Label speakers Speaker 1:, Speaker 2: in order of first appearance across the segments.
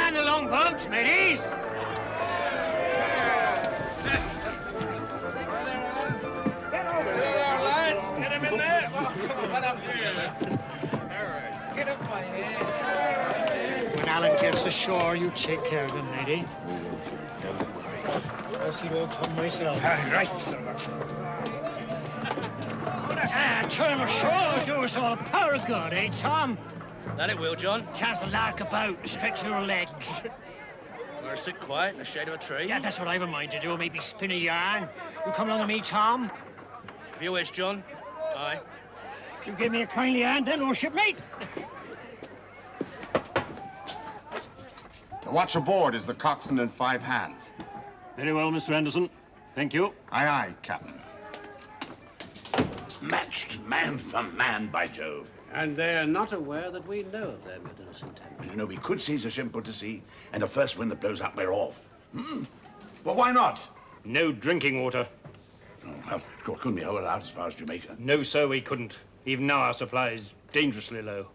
Speaker 1: Man the longboats, mateys! When Alan gets ashore, you take care of him, matey. Don't worry. I'll see to Tom myself. Right. Turn him ashore, do us all a power of good, eh, Tom?
Speaker 2: That it will, John.
Speaker 1: Chance to lark about, stretch your legs.
Speaker 2: Or sit quiet in the shade of a tree.
Speaker 1: Yeah, that's what I've in mind to do. Maybe spin a yarn. You come along with me, Tom?
Speaker 2: If you wish, John. Aye.
Speaker 1: You give me a kindly hand, then, old shipmate.
Speaker 3: The watch aboard is the coxswain and 5 hands.
Speaker 4: Very well, Mr. Anderson. Thank you.
Speaker 3: Aye, aye, Captain.
Speaker 5: Matched man for man, by Jove.
Speaker 6: And they're not aware that we know of their murderous intent.
Speaker 5: You know, we could seize a ship put to sea, and the first wind that blows up, we're off. Well, why not?
Speaker 4: No drinking water.
Speaker 5: Oh, well, couldn't we hold out as far as Jamaica?
Speaker 4: No, sir, we couldn't. Even now our supply is dangerously low.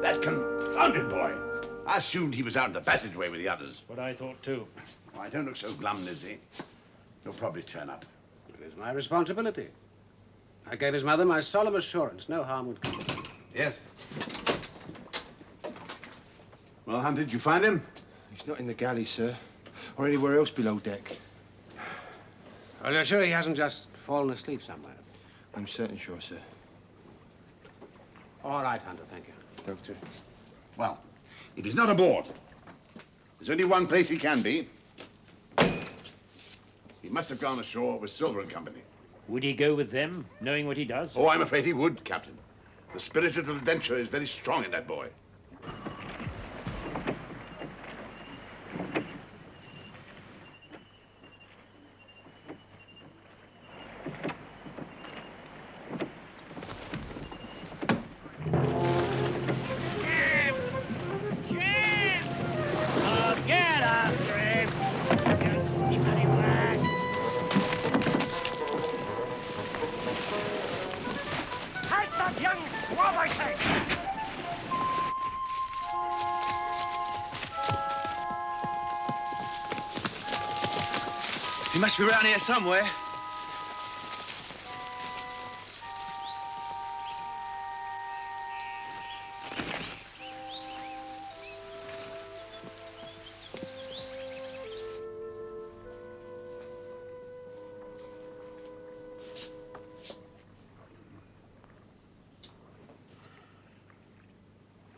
Speaker 5: That confounded boy. I assumed he was out in the passageway with the others.
Speaker 4: What I thought, too.
Speaker 5: Oh, I don't look so glum, Lizzie. He'll probably turn up.
Speaker 6: It is my responsibility. I gave his mother my solemn assurance no harm would come.
Speaker 5: Yes. Well, Hunter, did you find him?
Speaker 7: He's not in the galley, sir, or anywhere else below deck.
Speaker 6: Well, you're sure he hasn't just fallen asleep somewhere?
Speaker 7: I'm certain sure, sir.
Speaker 6: All right, Hunter, thank you.
Speaker 7: Doctor.
Speaker 5: Well, if he's not aboard, there's only one place he can be. He must have gone ashore with Silver and Company.
Speaker 4: Would he go with them, knowing what he does?
Speaker 5: Oh, I'm afraid he would, Captain. The spirit of adventure is very strong in that boy.
Speaker 2: He must be around here somewhere.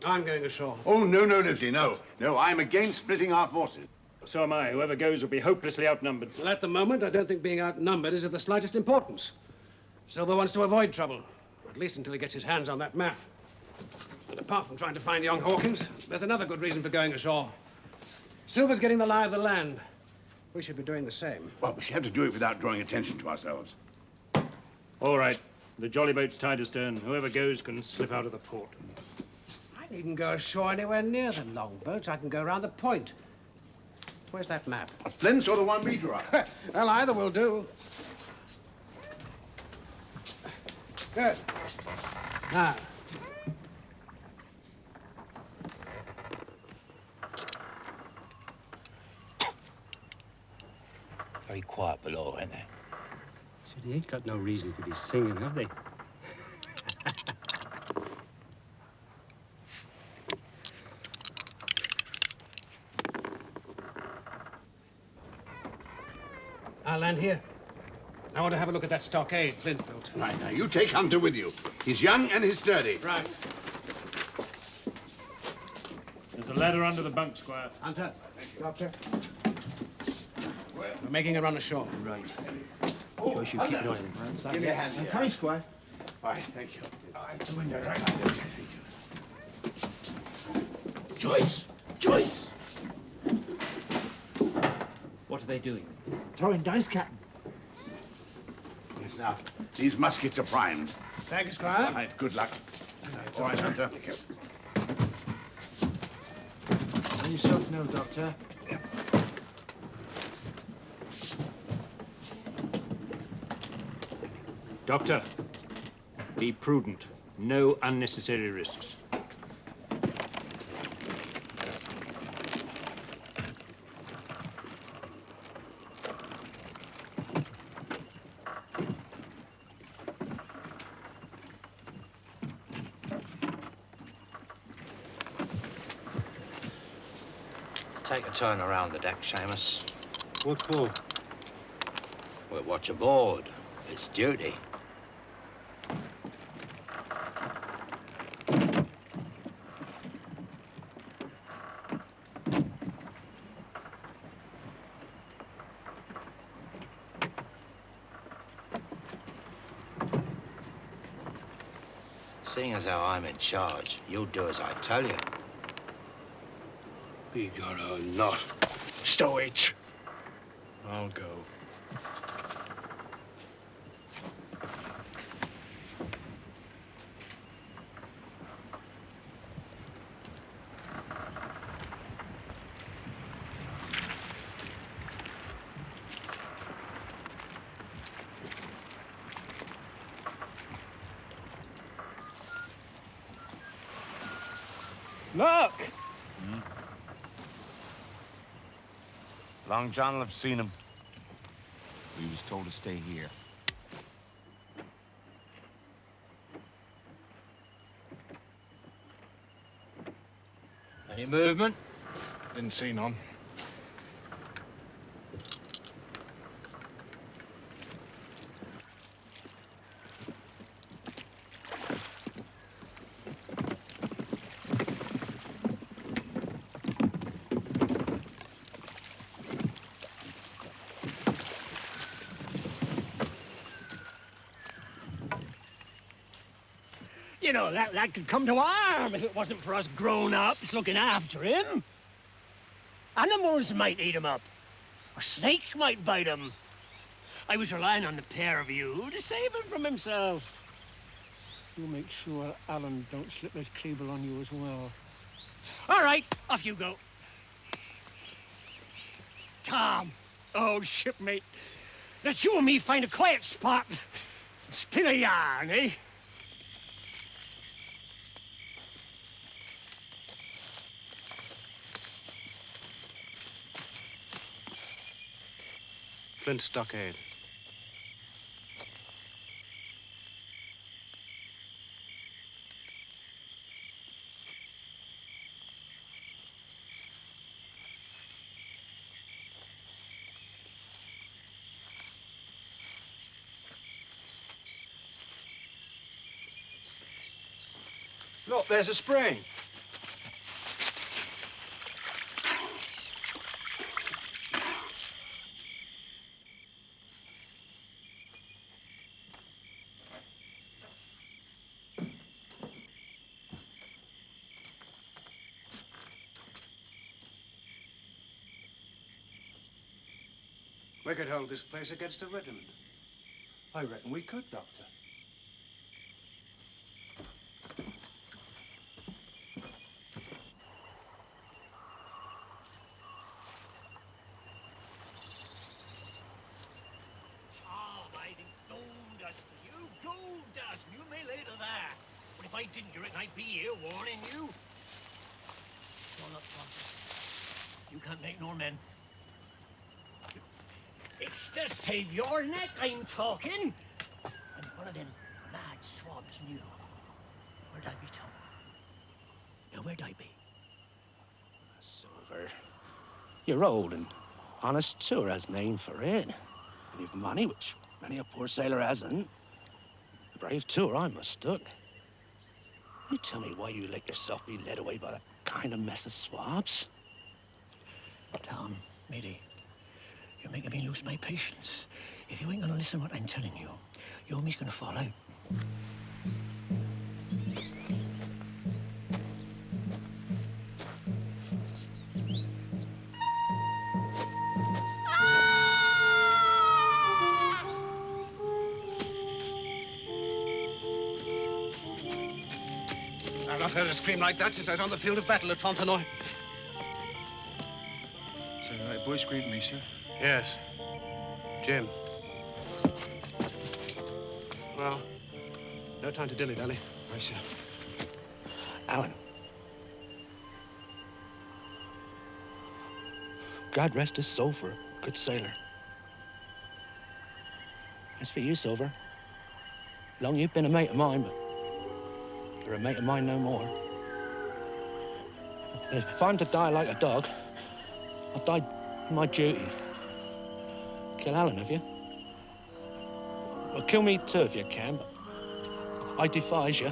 Speaker 6: I'm going ashore.
Speaker 5: Oh, no, no, Lizzie, no. No, I'm against splitting our forces.
Speaker 4: So am I. Whoever goes will be hopelessly outnumbered.
Speaker 6: Well, at the moment, I don't think being outnumbered is of the slightest importance. Silver wants to avoid trouble, at least until he gets his hands on that map. And apart from trying to find young Hawkins, there's another good reason for going ashore. Silver's getting the lie of the land. We should be doing the same.
Speaker 5: Well, we should have to do it without drawing attention to ourselves.
Speaker 4: All right. The jolly boat's tied astern. Whoever goes can slip out of the port.
Speaker 6: I needn't go ashore anywhere near the longboats. I can go round the point. Where's that map?
Speaker 5: Flint's or the one we drew up?
Speaker 6: Well, either will do. Good. Now.
Speaker 2: Very quiet below, ain't they?
Speaker 8: So they ain't got no reason to be singing, have they?
Speaker 6: I'll land here. I want to have a look at that stockade Flint built.
Speaker 5: Right, now, you take Hunter with you. He's young and he's sturdy.
Speaker 6: Right.
Speaker 4: There's a ladder under the bunk, Squire.
Speaker 6: Hunter,
Speaker 7: Doctor.
Speaker 6: we're making a run ashore.
Speaker 7: Right. Joyce, you keep an eye on him.
Speaker 5: Give me a hand
Speaker 7: I'm
Speaker 5: here.
Speaker 7: coming, Squire.
Speaker 5: All right, thank you.
Speaker 7: All right, the window, right?
Speaker 5: Okay, thank you.
Speaker 2: Joyce! Joyce! What are they doing?
Speaker 7: Throwing dice, Captain.
Speaker 5: Yes, now, these muskets are primed.
Speaker 6: Thank you, Squire.
Speaker 5: All right, good luck. All right, Hunter.
Speaker 7: On yourself now, Doctor.
Speaker 4: Doctor, be prudent. No unnecessary risks.
Speaker 9: Take a turn around the deck, Seamus.
Speaker 8: What for?
Speaker 9: We'll watch aboard. It's duty. Seeing as how I'm in charge, you'll do as I tell you.
Speaker 7: Be God or not.
Speaker 1: Stow it.
Speaker 7: I'll go.
Speaker 3: Look! Long John will have seen him. We was told to stay here.
Speaker 9: Any movement?
Speaker 3: Didn't see none.
Speaker 1: You know, that lad could come to harm if it wasn't for us grown-ups looking after him. Animals might eat him up. A snake might bite him. I was relying on the pair of you to save him from himself.
Speaker 8: You make sure Alan don't slip his cable on you as well.
Speaker 1: All right, off you go. Tom, old shipmate, let you and me find a quiet spot and spin a yarn, eh?
Speaker 7: Flint Stockade. Look, there's a spring.
Speaker 6: We could hold this place against a regiment.
Speaker 7: I reckon we could, Doctor.
Speaker 1: Gold dust, you gold dust. You may lay to that. But if I didn't do it, I'd be here warning you. Well, look, Tom. You can't make nor men. It's to save your neck I'm talking. And one of them mad swabs knew. Where'd I be, Tom? Now, where'd I be?
Speaker 10: Silver. You're old and honest too, has name for it. And you've money, which many a poor sailor hasn't. Brave too, I mistook. You tell me why you let yourself be led away by that kind of mess of swabs?
Speaker 1: Tom, matey, you're making me lose my patience. If you ain't gonna listen to what I'm telling you, your me's gonna fall out.
Speaker 6: I've not heard a scream like that since I was on the field of battle at Fontenoy.
Speaker 7: So that boy screamed at me, sir.
Speaker 6: Yes. Jim. Well, no time to dilly-dally.
Speaker 10: Right, sir. Alan. God rest his soul for a good sailor. As for you, Silver, long you've been a mate of mine, but you're a mate of mine no more. And if I'm to die like a dog, I'll die in my duty. Kill Alan, have you? Well, kill me too if you can, but I defies you.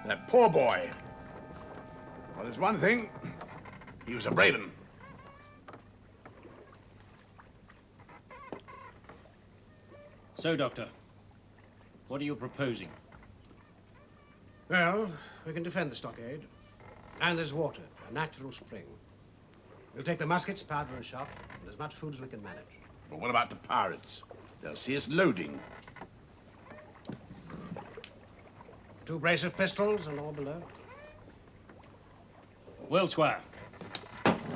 Speaker 5: That poor boy. Well, there's one thing. He was a brave un.
Speaker 4: So, Doctor, what are you proposing?
Speaker 6: Well, we can defend the stockade. And there's water, a natural spring. We'll take the muskets, powder and shot, and as much food as we can manage.
Speaker 5: But what about the pirates? They'll see us loading.
Speaker 6: 2 brace of pistols and all below.
Speaker 4: Well, Squire,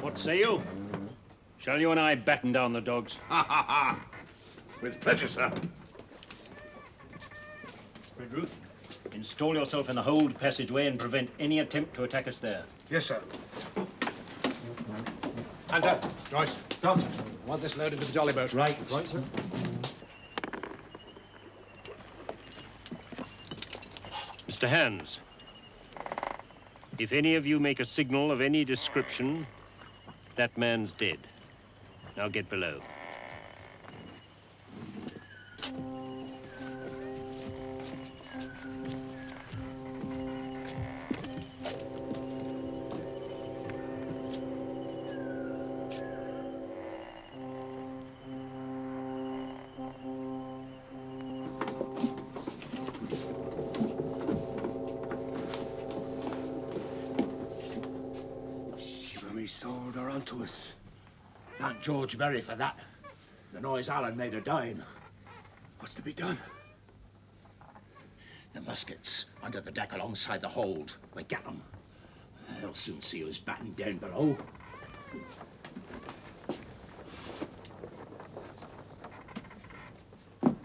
Speaker 4: what say you? Shall you and I batten down the dogs?
Speaker 5: Ha ha ha! With pleasure, sir.
Speaker 4: Redruth, install yourself in the hold passageway and prevent any attempt to attack us there.
Speaker 6: Yes, sir. Hunter, Joyce.
Speaker 7: Doctor.
Speaker 6: I want this loaded to the jolly boat.
Speaker 7: Right, sir.
Speaker 4: Mr. Hands, if any of you make a signal of any description, that man's dead. Now get below.
Speaker 5: Sold her onto us. Thank George Berry for that. The noise Alan made her dime. What's to be done?
Speaker 9: The muskets under the deck alongside the hold. We get them. They'll soon see us battened down below.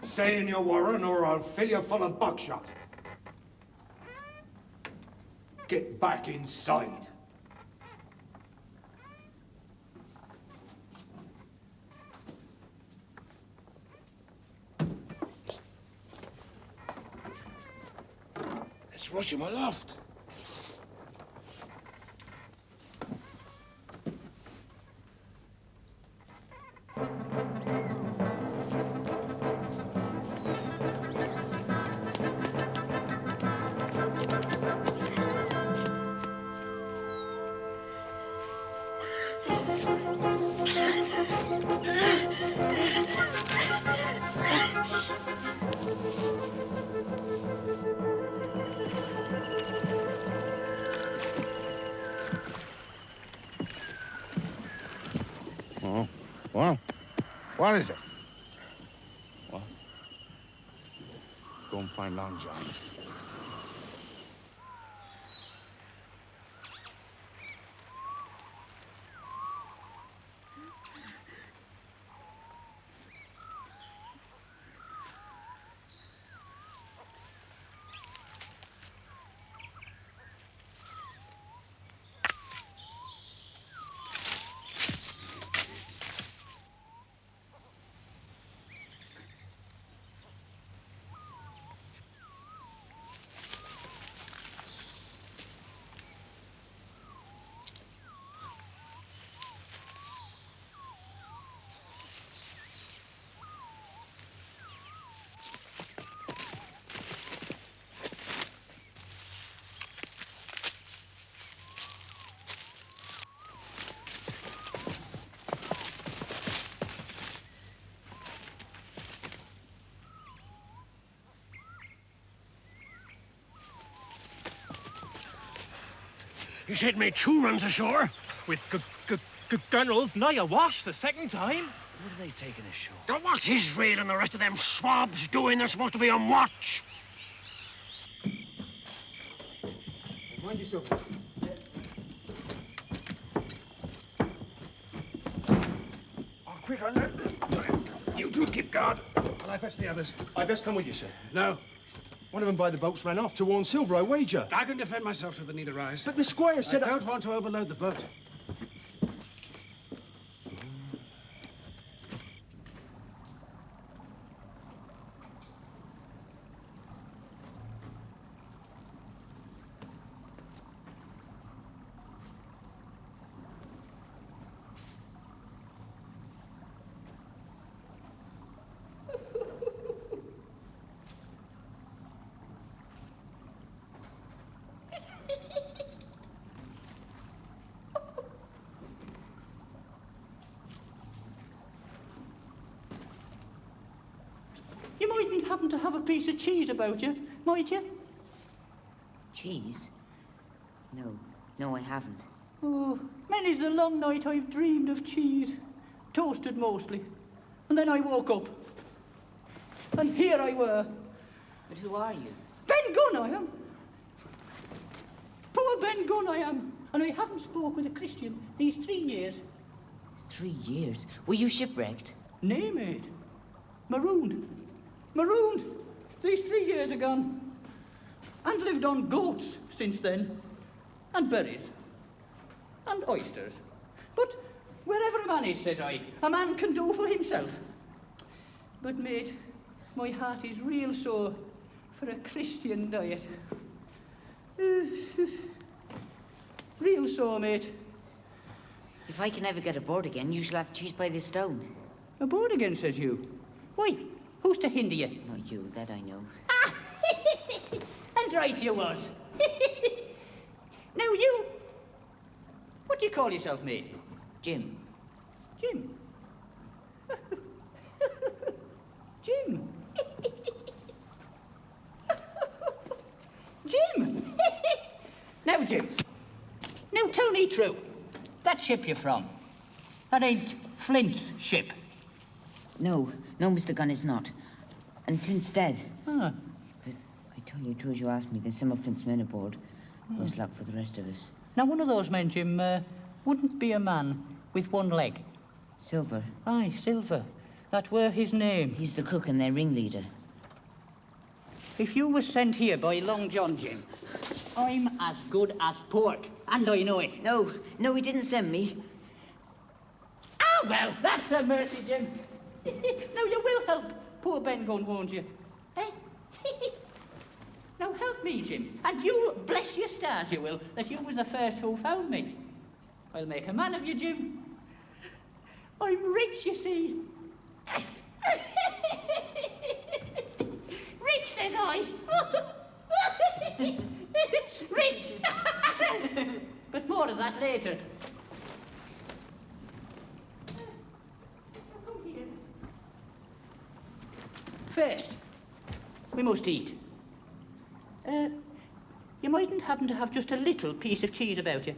Speaker 7: Stay in your warren or I'll fill you full of buckshot. Get back inside.
Speaker 5: Let's rush him aloft. What is it? What? Go and find Long John.
Speaker 1: He's hit me 2 runs ashore with
Speaker 8: Gunnels, nigh a wash the second time.
Speaker 2: What are they taking ashore?
Speaker 1: What's Israel and the rest of them swabs doing? They're supposed to be on watch.
Speaker 7: Mind yourself. Oh, quick, I know.
Speaker 6: You two keep guard, while I fetch the others.
Speaker 7: I best come with you, sir.
Speaker 6: No,
Speaker 7: One of them by the boats ran off to warn Silver, I wager.
Speaker 6: I can defend myself should the need arise.
Speaker 7: But the squire said
Speaker 6: I don't want to overload the boat.
Speaker 8: You mightn't happen to have a piece of cheese about you, might you?
Speaker 11: Cheese? No, I haven't.
Speaker 8: Oh, many's the long night I've dreamed of cheese. Toasted mostly. And then I woke up. And here I were.
Speaker 11: But who are you?
Speaker 8: Ben Gunn I am. Poor Ben Gunn I am. And I haven't spoke with a Christian these 3 years.
Speaker 11: 3 years? Were you shipwrecked?
Speaker 8: Nay, mate. Marooned. Marooned. These 3 years agone. And lived on goats since then. And berries. And oysters. But wherever a man is, says I, a man can do for himself. But, mate, my heart is real sore for a Christian diet. Real sore, mate.
Speaker 11: If I can ever get aboard again, you shall have cheese by the stone.
Speaker 8: Aboard again, says you? Why, who's to hinder you?
Speaker 11: Not you, that I know.
Speaker 8: Ah! And right you was. Now you... What do you call yourself, mate?
Speaker 11: Jim.
Speaker 8: Jim? Jim? Jim? Now, Jim. Now, tell me true. That ship you're from, that ain't Flint's ship.
Speaker 11: No, Mr. Gunn, it's not. And Flint's dead.
Speaker 8: Ah.
Speaker 11: But I tell you true as you asked me, there's some of Flint's men aboard. Worse luck for the rest of us.
Speaker 8: Now, one of those men, Jim, wouldn't be a man with one leg.
Speaker 11: Silver.
Speaker 8: Aye, Silver. That were his name.
Speaker 11: He's the cook and their ringleader.
Speaker 8: If you was sent here by Long John, Jim, I'm as good as pork, and I know it.
Speaker 11: No, he didn't send me.
Speaker 8: Oh, well, that's a mercy, Jim. Now, you will help poor Ben Gunn, won't you? Eh? Now, help me, Jim, and you'll bless your stars, you will, that you was the first who found me. I'll make a man of you, Jim. I'm rich, you see. Rich, says I. Rich! But more of that later. First, we must eat. You mightn't happen to have just a little piece of cheese about you.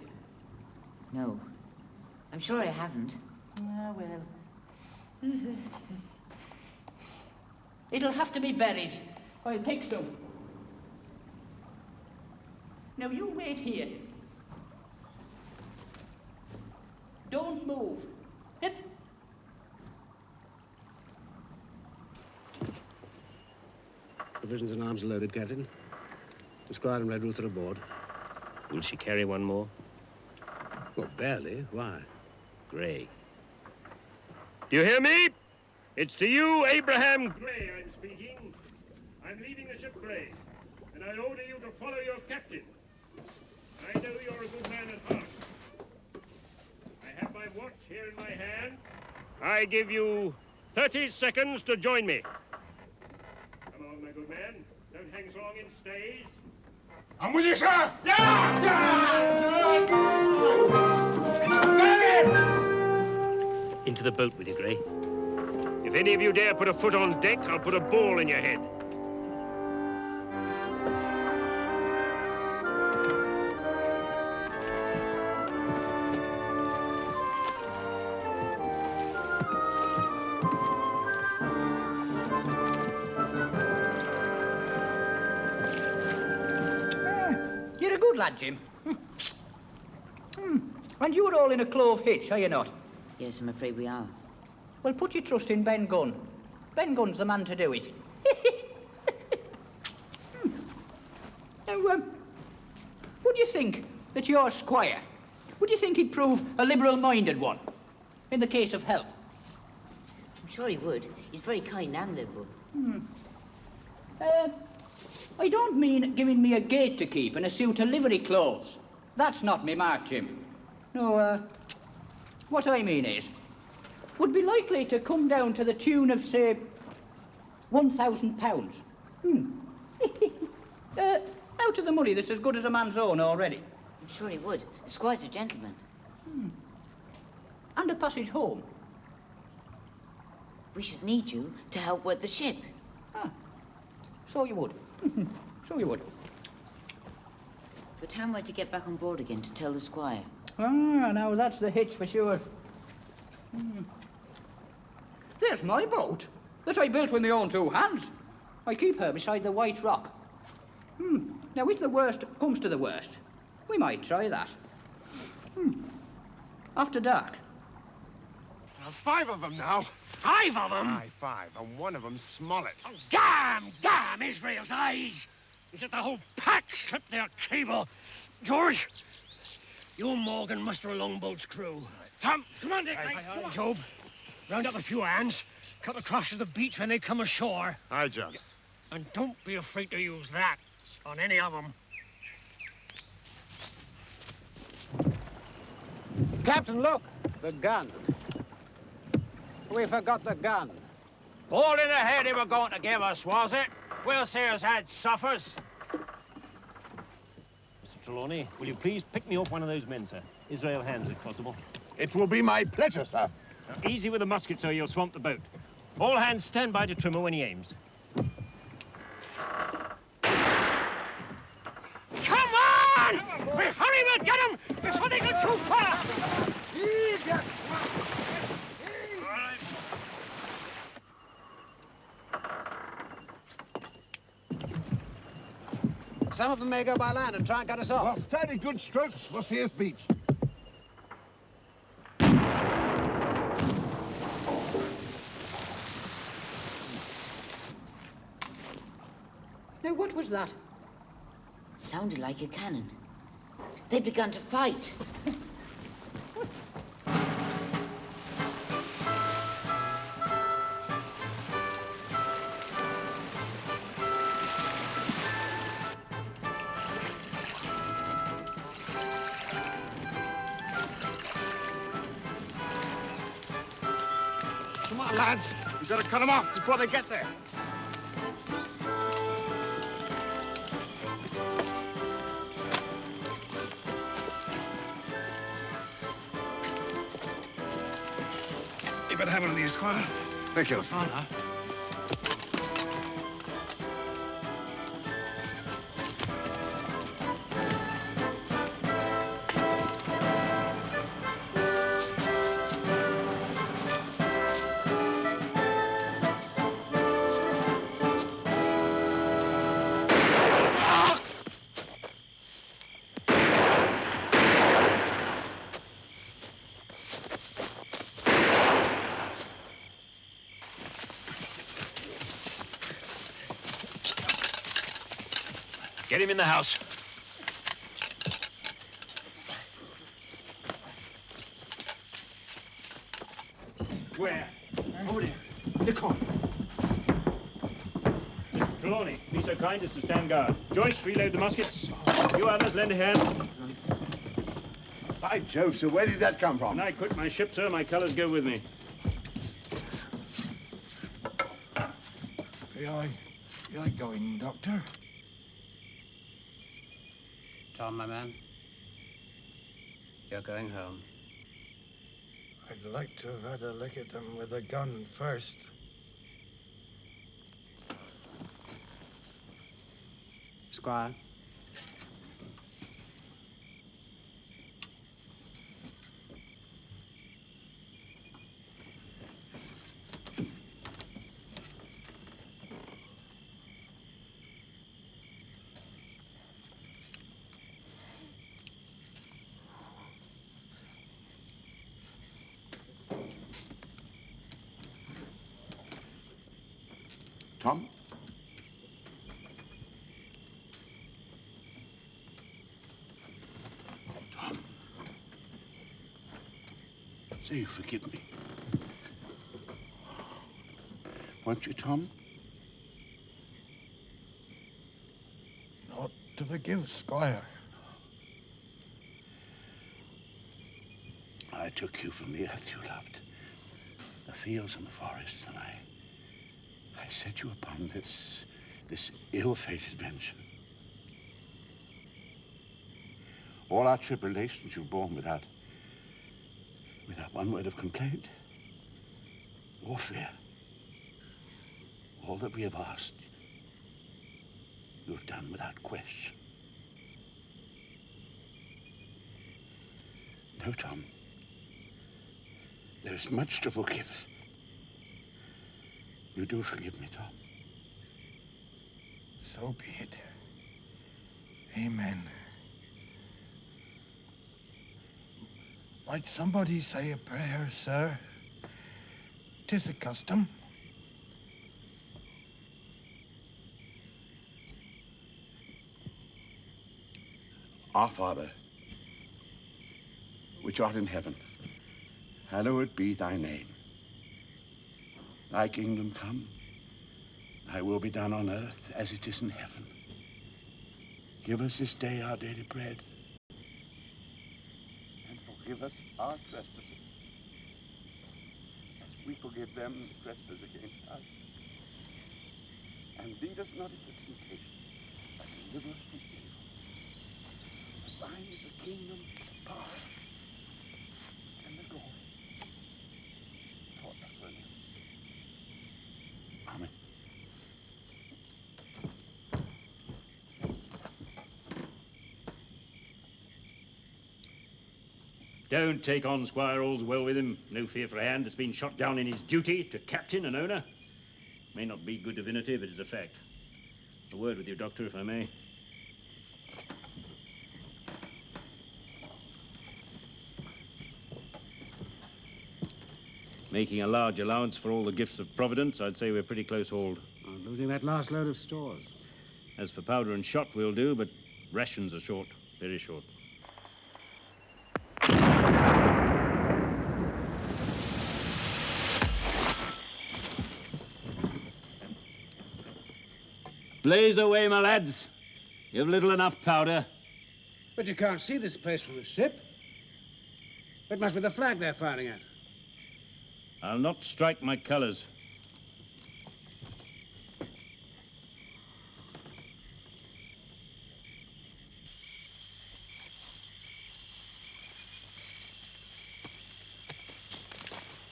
Speaker 11: No. I'm sure I haven't.
Speaker 8: Ah, well. It'll have to be berries. I'll pick some. Now, you wait here. Don't move. Yep.
Speaker 6: Provisions and arms are loaded, Captain. The Squire and Red Ruth are aboard.
Speaker 4: Will she carry one more?
Speaker 6: Well, barely. Why?
Speaker 4: Gray. Do you hear me? It's to you, Abraham Gray, I'm speaking. I'm leaving the ship, Gray, and I order you to follow your captain. I know you're a good man at heart. I have my watch here in my hand. I give you 30 seconds to join me. Come on, my good man. Don't hang so long in stays.
Speaker 5: I'm with you, sir!
Speaker 4: Into the boat with you, Gray. If any of you dare put a foot on deck, I'll put a ball in your head.
Speaker 8: good lad, Jim. And you're all in a clove hitch, are you not?
Speaker 11: Yes, I'm afraid we are.
Speaker 8: Well, put your trust in Ben Gunn. Ben Gunn's the man to do it. Now, would you think that your squire, would you think he'd prove a liberal-minded one in the case of help?
Speaker 11: I'm sure he would. He's very kind and liberal.
Speaker 8: I don't mean giving me a gate to keep and a suit of livery clothes. That's not me mark, Jim. No, what I mean is, would be likely to come down to the tune of, say, £1,000. Out of the money that's as good as a man's own already.
Speaker 11: I'm sure he would. The squire's a gentleman.
Speaker 8: And a passage home.
Speaker 11: We should need you to help with the ship.
Speaker 8: So you would. So you would.
Speaker 11: But how am I to get back on board again to tell the squire?
Speaker 8: Now that's the hitch for sure. There's my boat that I built with my own two hands. I keep her beside the White Rock. Now, if the worst comes to the worst, we might try that. After dark.
Speaker 5: 5 of them now.
Speaker 1: 5 of them?
Speaker 5: Aye, 5, and one of them Smollett.
Speaker 1: Oh, damn Israel's eyes! He's let the whole pack slip their cable. George, you and Morgan muster a longboat's crew. Tom, come on, Dick. Job, round up a few hands, cut across to the beach when they come ashore.
Speaker 5: Aye, John.
Speaker 1: And don't be afraid to use that on any of them.
Speaker 6: Captain, look! The gun. We forgot the gun.
Speaker 12: All in the head they were going to give us, was it? We'll see us had suffers.
Speaker 4: Mr. Trelawney, will you please pick me up one of those men, sir? Israel hands, if possible.
Speaker 5: It will be my pleasure, sir.
Speaker 4: Now, easy with the musket, sir, you'll swamp the boat. All hands stand by to trimmer when he aims.
Speaker 1: Come on! We hurry, we'll get them before they go too far!
Speaker 6: Some of them may go by land and try and cut us off.
Speaker 5: Well, fairly good strokes. We'll see us beached.
Speaker 8: Now, what was that?
Speaker 11: Sounded like a cannon. They begun to fight.
Speaker 5: Come on, lads. We've got to cut them off before they get there.
Speaker 6: You better have one of these, Squire.
Speaker 5: Thank you.
Speaker 6: Fine, huh?
Speaker 4: Get him in the house.
Speaker 5: Where? Over there. In the corner.
Speaker 4: Mr. Trelawney, be so kind as to stand guard. Joyce, reload the muskets. You others, lend a hand.
Speaker 5: By Jove, sir, where did that come from?
Speaker 4: When I quit my ship, sir, my colours go with me.
Speaker 7: You like going, Doctor?
Speaker 6: Tom, my man, you're going home.
Speaker 7: I'd like to have had a look at them with a gun first.
Speaker 6: Squire.
Speaker 13: Tom? Tom. Say you forgive me. Won't you, Tom?
Speaker 7: Not to forgive, Squire.
Speaker 13: I took you from the earth you loved, the fields and the forests, and I set you upon this ill-fated venture. All our tribulations you've borne without one word of complaint or fear. All that we have asked, you have done without question. No, Tom. There is much to forgive. You do forgive me, Tom.
Speaker 7: So be it. Amen. Might somebody say a prayer, sir? 'Tis a custom.
Speaker 13: Our Father, which art in heaven, hallowed be thy name. Thy kingdom come, thy will be done on earth as it is in heaven. Give us this day our daily bread, and forgive us our trespasses, as we forgive them that trespass against us. And lead us not into temptation, but deliver us from evil. For thine is the kingdom, power, and the glory, forever. Amen.
Speaker 4: Don't take on, Squire. All's well with him. No fear for a hand that's been shot down in his duty to captain and owner. May not be good divinity, but it's a fact. A word with you, Doctor, if I may. Making a large allowance for all the gifts of Providence, I'd say we're pretty close hauled.
Speaker 6: Losing that last load of stores.
Speaker 4: As for powder and shot, we'll do, but rations are short, very short. Blaze away, my lads. You've little enough powder.
Speaker 6: But you can't see this place from the ship. It must be the flag they're firing at.
Speaker 4: I'll not strike my colors.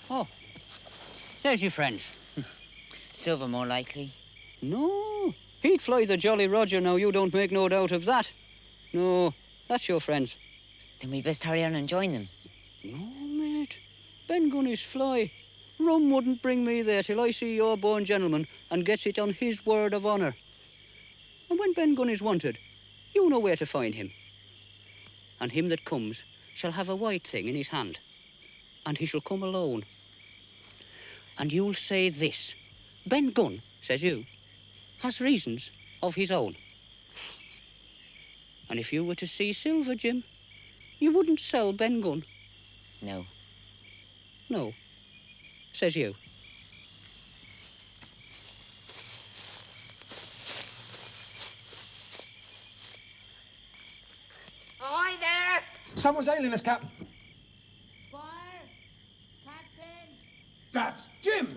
Speaker 8: Oh, there's your friend.
Speaker 11: Silver, more likely.
Speaker 8: No, he'd fly the Jolly Roger now, you don't make no doubt of that. No, that's your friends.
Speaker 11: Then we best hurry on and join them.
Speaker 8: No, mate. Ben Gunny's fly. Rum wouldn't bring me there till I see your born gentleman and gets it on his word of honour. And when Ben Gunny's wanted, you know where to find him. And him that comes shall have a white thing in his hand, and he shall come alone. And you'll say this: Ben Gunn, says you, has reasons of his own. And if you were to see Silver, Jim, you wouldn't sell Ben Gunn.
Speaker 11: No.
Speaker 8: No, says you.
Speaker 11: Ahoy there!
Speaker 7: Someone's ailing us, Captain.
Speaker 11: Squire! Captain!
Speaker 6: That's Jim!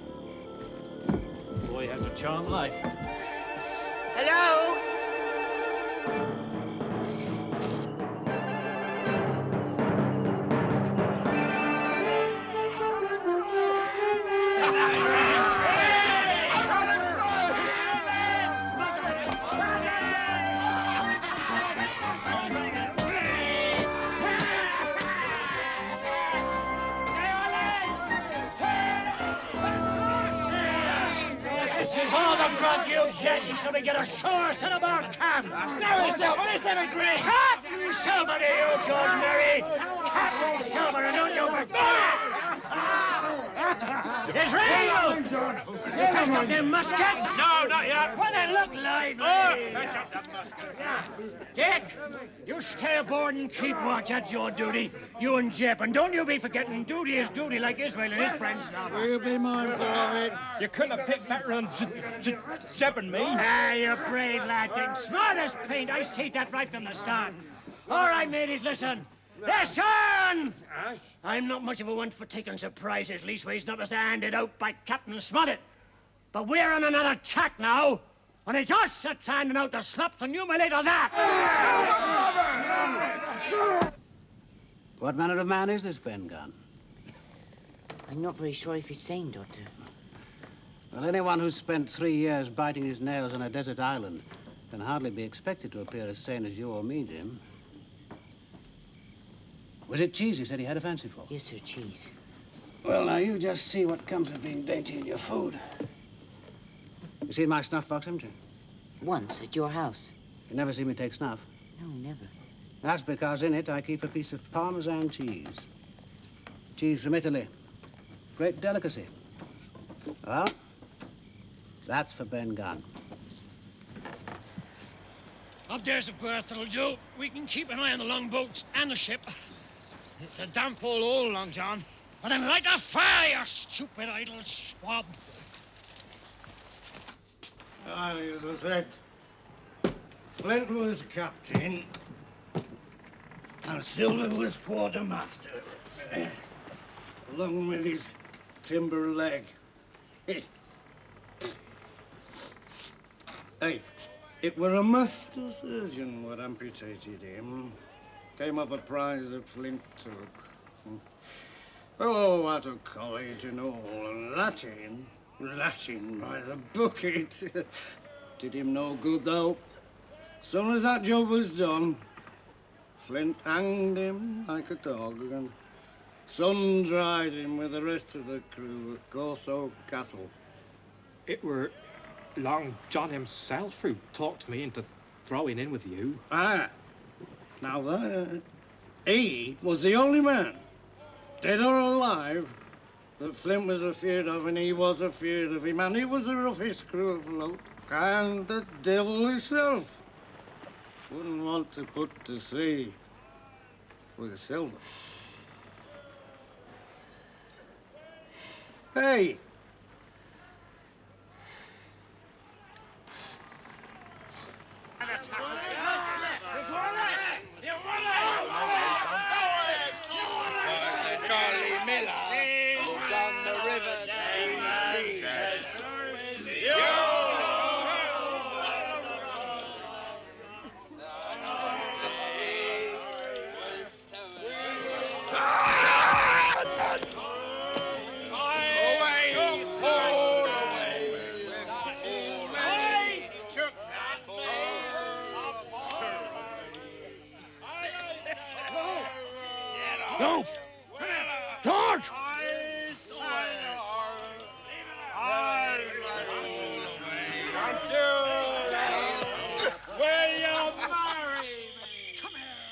Speaker 4: Boy has a charmed life.
Speaker 11: Hello?
Speaker 1: This is all the grog you get until we get ashore set of our camp.
Speaker 12: Stay yourself. What is that, Greg?
Speaker 1: Captain Silver to you, George Mary. Captain Silver, and don't you forget it. Israel! You fetched up them muskets?
Speaker 12: No, not yet.
Speaker 1: Well, then look lively.
Speaker 12: Fetch up that musket.
Speaker 1: Dick, you stay aboard and keep watch. That's your duty. You and Jep. And don't you be forgetting duty is duty like Israel and his friends now.
Speaker 7: We'll be mindful of it.
Speaker 12: You couldn't have picked better than Jep and me.
Speaker 1: Ah, you brave lad, Dick. Smart as paint. I see that right from the start. All right, mateys, listen. Listen! I'm not much of a one for taking surprises, leastways not as handed out by Captain Smollett. But we're on another tack now, and it's us that's handing out the slops, and you may later that.
Speaker 6: What manner of man is this Ben Gunn?
Speaker 11: I'm not very sure if he's sane, Doctor.
Speaker 6: Well, anyone who's spent 3 years biting his nails on a desert island can hardly be expected to appear as sane as you or me, Jim. Was it cheese he said he had a fancy for?
Speaker 11: Yes, sir, cheese.
Speaker 6: Well, now, you just see what comes of being dainty in your food. You seen my snuff box, haven't you?
Speaker 11: Once, at your house.
Speaker 6: You never see me take snuff?
Speaker 11: No, never.
Speaker 6: That's because in it I keep a piece of Parmesan cheese. Cheese from Italy. Great delicacy. Well, that's for Ben Gunn.
Speaker 1: Up there's a berth that'll do. We can keep an eye on the longboats and the ship.
Speaker 12: It's a damp old hole, Long John.
Speaker 1: And then light a fire, you stupid idle swab.
Speaker 7: As I said, Flint was captain, and Silver was quartermaster, along with his timber leg. Hey, it were a master surgeon what amputated him. Came off a prize that Flint took. Oh, out of college and all, and Latin by the bucket. Did him no good, though. As soon as that job was done, Flint hanged him like a dog and sun-dried him with the rest of the crew at Corso Castle.
Speaker 14: It were Long John himself who talked me into throwing in with you.
Speaker 7: Ah, now that, he was the only man, dead or alive, that Flint was afeard of, and he was afeard of him, and he was the roughest crew afloat, and the devil himself wouldn't want to put to sea with Silver. Hey!
Speaker 12: Charlie Miller, moved on the river.
Speaker 1: No! George!
Speaker 12: Will you marry me? Come here.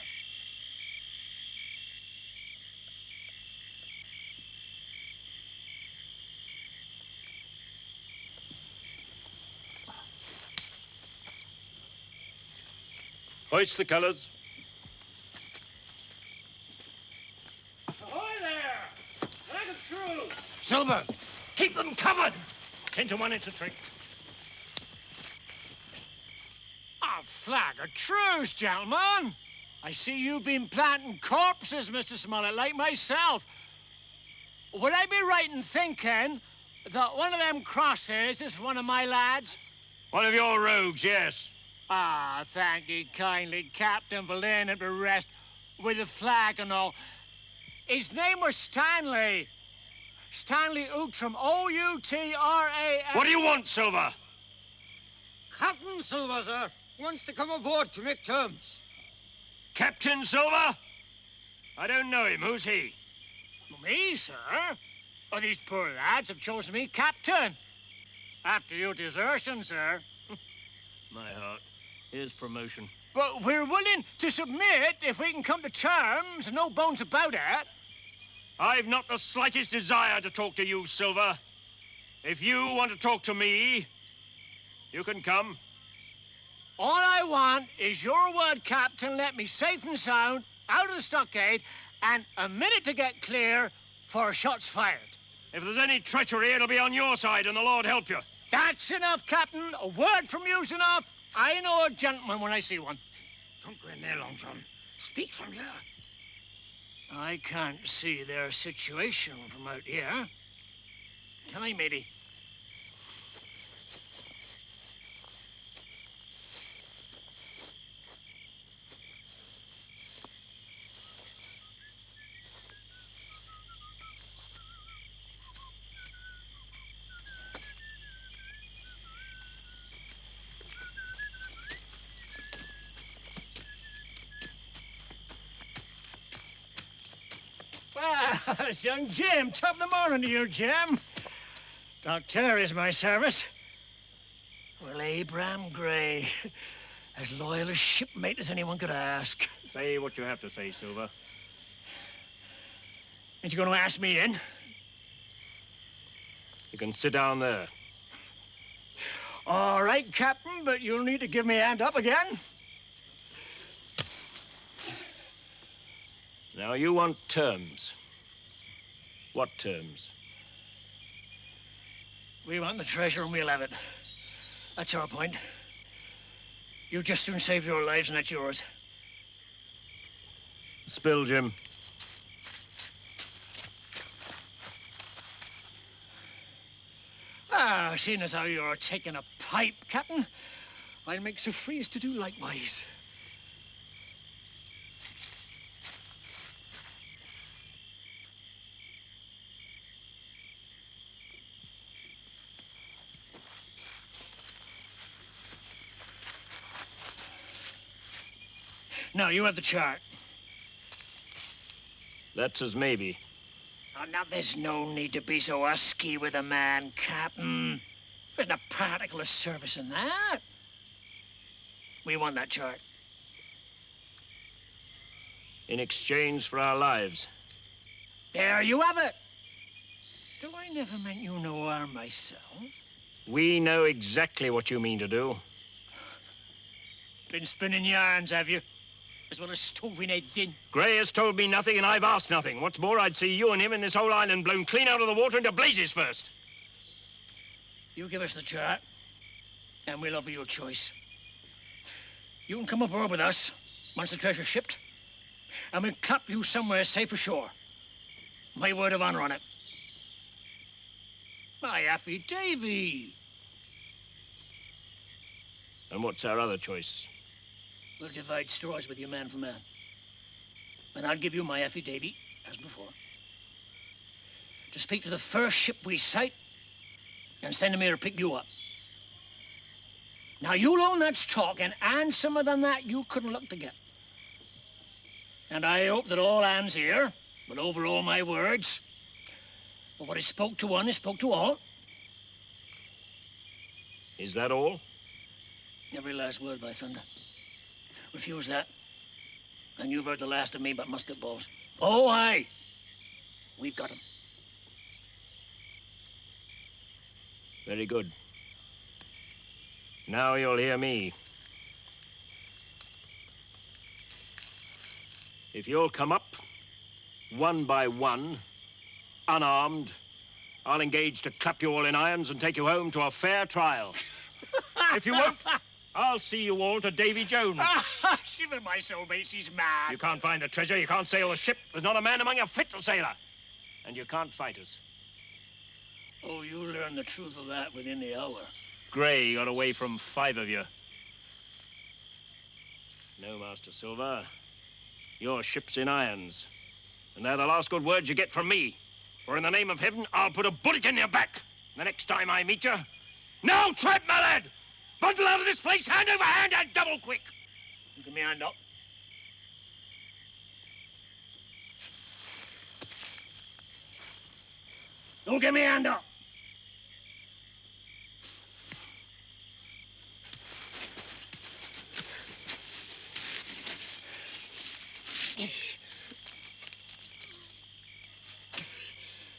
Speaker 4: Hoist the colours.
Speaker 1: Ahoy there! Like a true!
Speaker 4: Silver, keep them covered. 10 to 1, it's a trick.
Speaker 12: A flag of truce, gentlemen. I see you've been planting corpses, Mr. Smollett, like myself. Would I be right in thinking that one of them crosses is one of my lads?
Speaker 4: One of your rogues, yes.
Speaker 12: Ah, thank you kindly, Captain, for laying it to rest with the flag and all. His name was Stanley. Stanley Outram, O-U-T-R-A-M.
Speaker 4: What do you want, Silver?
Speaker 15: Captain Silver, sir, wants to come aboard to make terms.
Speaker 4: Captain Silver? I don't know him. Who's he?
Speaker 12: Me, sir? Oh, these poor lads have chosen me captain. After your desertion, sir.
Speaker 4: My heart. Here's promotion.
Speaker 12: But we're willing to submit if we can come to terms, no bones about it.
Speaker 4: I've not the slightest desire to talk to you, Silver. If you want to talk to me, you can come.
Speaker 12: All I want is your word, Captain, let me safe and sound out of the stockade and a minute to get clear for shots fired.
Speaker 4: If there's any treachery, it'll be on your side, and the Lord help you.
Speaker 12: That's enough, Captain. A word from you's enough. I know a gentleman when I see one.
Speaker 15: Don't go in there, Long John. Speak from here.
Speaker 12: I can't see their situation from out here. Can I, matey? Well, it's young Jim. Top of the morning to you, Jim. Doc Terry's my service. Well, Abraham Gray. As loyal a shipmate as anyone could ask.
Speaker 4: Say what you have to say, Silver.
Speaker 12: Ain't you going to ask me in?
Speaker 4: You can sit down there.
Speaker 12: All right, Captain, but you'll need to give me a hand up again.
Speaker 4: Now, you want terms. What terms?
Speaker 12: We want the treasure and we'll have it. That's our point. You just soon saved your lives and that's yours.
Speaker 4: Spill, Jim.
Speaker 12: Ah, seeing as how you're taking a pipe, Captain, I'll make so free as to do likewise. Now, you have the chart.
Speaker 4: That's as maybe.
Speaker 12: Oh, now, there's no need to be so husky with a man, Captain. There's no particle of service in that. We want that chart.
Speaker 4: In exchange for our lives.
Speaker 12: There you have it. Do I never meant you no harm myself?
Speaker 4: We know exactly what you mean to do.
Speaker 12: Been spinning yarns, have you? As well as stoving heads in.
Speaker 4: Gray has told me nothing, and I've asked nothing. What's more, I'd see you and him and this whole island blown clean out of the water into blazes first.
Speaker 12: You give us the chart, and we'll offer you a choice. You can come aboard with us once the treasure's shipped, and we'll clap you somewhere safe ashore. My word of honor on it. My affidavit.
Speaker 4: And what's our other choice?
Speaker 12: We'll divide straws with you man for man. And I'll give you my affidavit, as before. To speak to the first ship we sight and send them here to pick you up. Now, you'll own that's talking, and some of than that you couldn't look to get. And I hope that all hands here will overrule my words. For what is spoke to one is spoke to all.
Speaker 4: Is that all?
Speaker 12: Every last word, by thunder. Refuse that, and you've heard the last of me but musket balls. Oh, aye. We've got 'em.
Speaker 4: Very good. Now you'll hear me. If you'll come up, one by one, unarmed, I'll engage to clap you all in irons and take you home to a fair trial. If you won't, I'll see you all to Davy Jones.
Speaker 12: Shiver my soul, mate, she's mad.
Speaker 4: You can't find the treasure, you can't sail the ship. There's not a man among you fit to sail her. And you can't fight us.
Speaker 12: Oh, you'll learn the truth of that within the hour.
Speaker 4: Gray got away from 5 of you. No, Master Silver. Your ship's in irons. And they're the last good words you get from me. For in the name of heaven, I'll put a bullet in your back the next time I meet you. Now, Trent, my lad! Bundle out of this place, hand over hand, and double quick!
Speaker 12: You give me a hand up. Don't give me a hand up.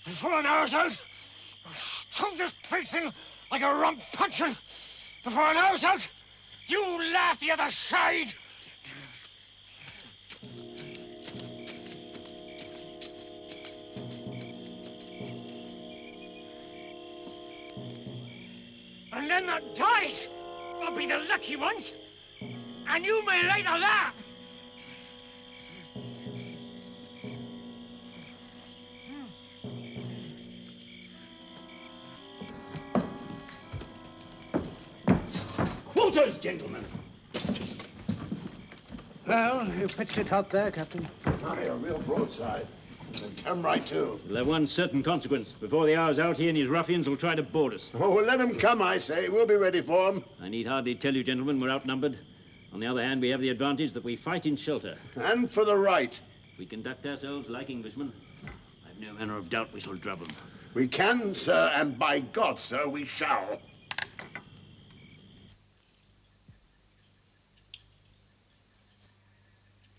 Speaker 12: For an hour's out, through this precinct like a rump puncheon before an hour's out. You laugh the other side. And then the dice will be the lucky ones, and you may later laugh.
Speaker 4: Quarters, gentlemen.
Speaker 6: Well, you pitched it out there, Captain.
Speaker 5: Aye, a real broadside. And come right to.
Speaker 4: It'll have one certain consequence. Before the hour's out, he and his ruffians will try to board us.
Speaker 5: Oh, well, let them come, I say. We'll be ready for them.
Speaker 4: I need hardly tell you, gentlemen, we're outnumbered. On the other hand, we have the advantage that we fight in shelter.
Speaker 5: And for the right.
Speaker 4: If we conduct ourselves like Englishmen, I've no manner of doubt we shall drub them.
Speaker 5: We can, sir, and by God, sir, we shall.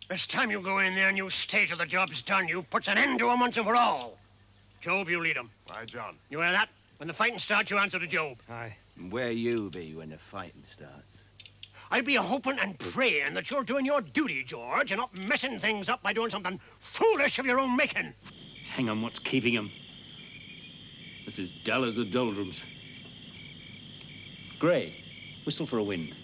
Speaker 1: It's time you go in there and you stay till the job's done. You puts an end to 'em once and for all. Job, you lead 'em.
Speaker 3: Aye, John.
Speaker 1: You hear that? When the fighting starts, you answer to Job.
Speaker 2: Aye. And where you be when the fighting starts?
Speaker 1: I'll be a-hoping and praying that you're doing your duty, George, and not messing things up by doing something foolish of your own making.
Speaker 4: Hang on, what's keeping him? It's as dull as the doldrums. Gray, whistle for a wind.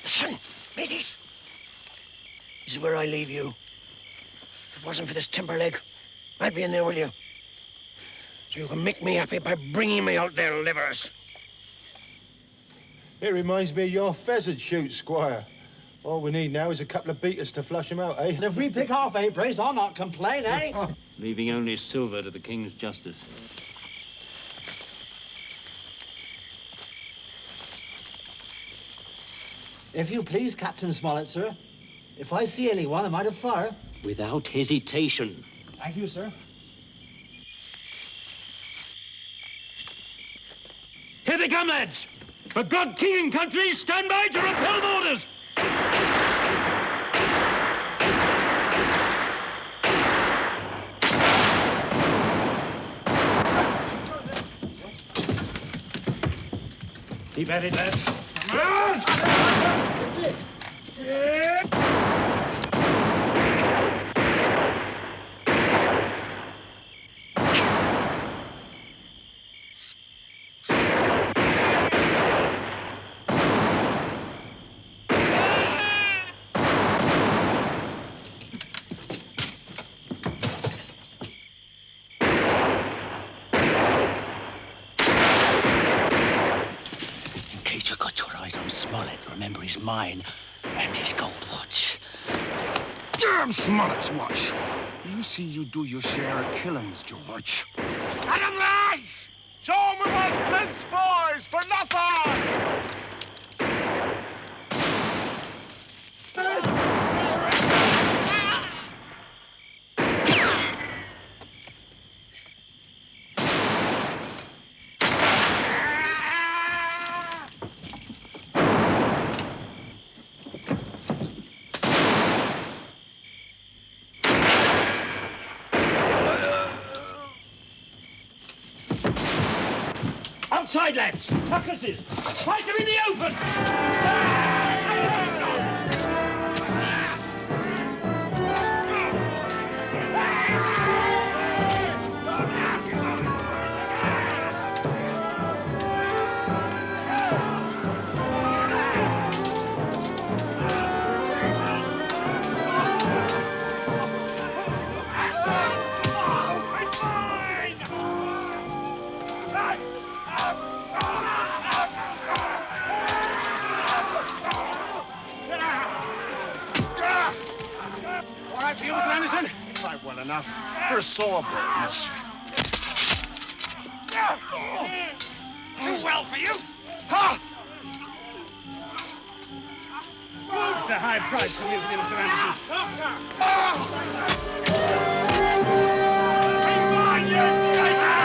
Speaker 1: Listen, mateys. This is where I leave you. If it wasn't for this timber leg, I'd be in there with you. So you can make me happy by bringing me out their livers.
Speaker 16: It reminds me of your pheasant shoot, Squire. All we need now is a couple of beaters to flush them out, eh?
Speaker 8: And if we pick half 8 brace, I'll not complain, eh?
Speaker 4: Leaving only silver to the King's justice.
Speaker 8: If you please, Captain Smollett, sir. If I see anyone, am I to fire?
Speaker 4: Without hesitation.
Speaker 8: Thank you, sir.
Speaker 4: Here they come, lads! For God, King, and country, stand by to repel orders! Keep at it, lads. Come on!
Speaker 8: That's it.
Speaker 9: In case you got your eyes on Smollett, remember he's mine and his gold watch.
Speaker 3: Damn Smollett's watch! You see you do your share of killings, George.
Speaker 1: Get 'em, lads!
Speaker 3: Show 'em we want Flint's boys for nothing!
Speaker 4: Outside, lads! Cutlasses! Fight them in the open!
Speaker 3: enough for a sore bones.
Speaker 12: Too well for you.
Speaker 3: Ha!
Speaker 6: It's a high price for mutiny, Mr. Anderson.
Speaker 12: Come on, you traitor!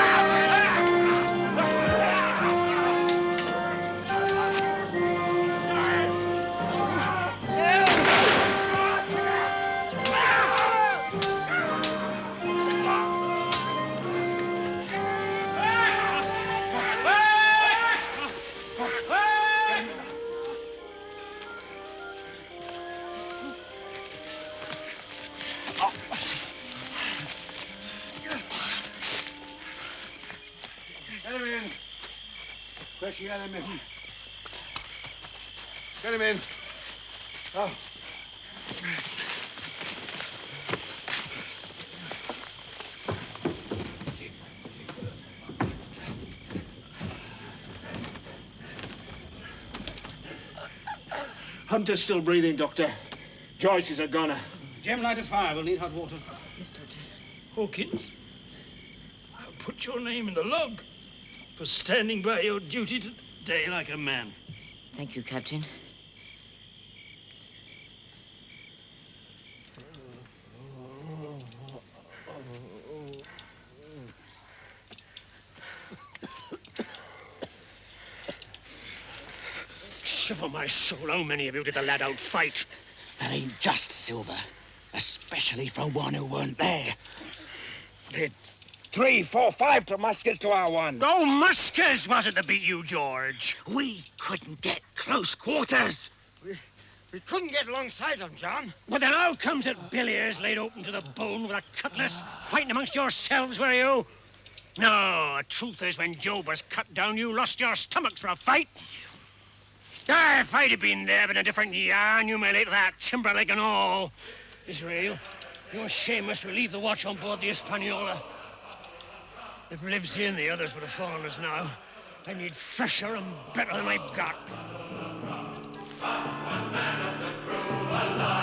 Speaker 3: Get him in. Quick, get him in. Get him in. Oh.
Speaker 4: Hunter's still breathing, Doctor. Joyce is a goner.
Speaker 6: Jim, light a fire. We'll need hot water.
Speaker 11: Yes, Doctor.
Speaker 1: Hawkins, I'll put your name in the log for standing by your duty today like a man.
Speaker 11: Thank you, Captain.
Speaker 1: Shiver my soul, how many of you did the lad outfight?
Speaker 9: That ain't just, Silver. Especially for one who weren't there. They'd 3, 4, 5 to muskets to our 1.
Speaker 1: Oh, muskets was it that beat you, George?
Speaker 9: We couldn't get close quarters.
Speaker 15: We couldn't get alongside them, John.
Speaker 1: Well, then how comes it Billy's laid open to the bone with a cutlass, fighting amongst yourselves, were you? No, the truth is, when Job was cut down, you lost your stomachs for a fight. Ah, if I'd have been there, been a different yarn, you may lay to that Timberlake and all. Israel, your shame must relieve the watch on board the Hispaniola. If Livesey and the others would have fallen us now, I need fresher and better than I've got.
Speaker 17: One man of the crew alive.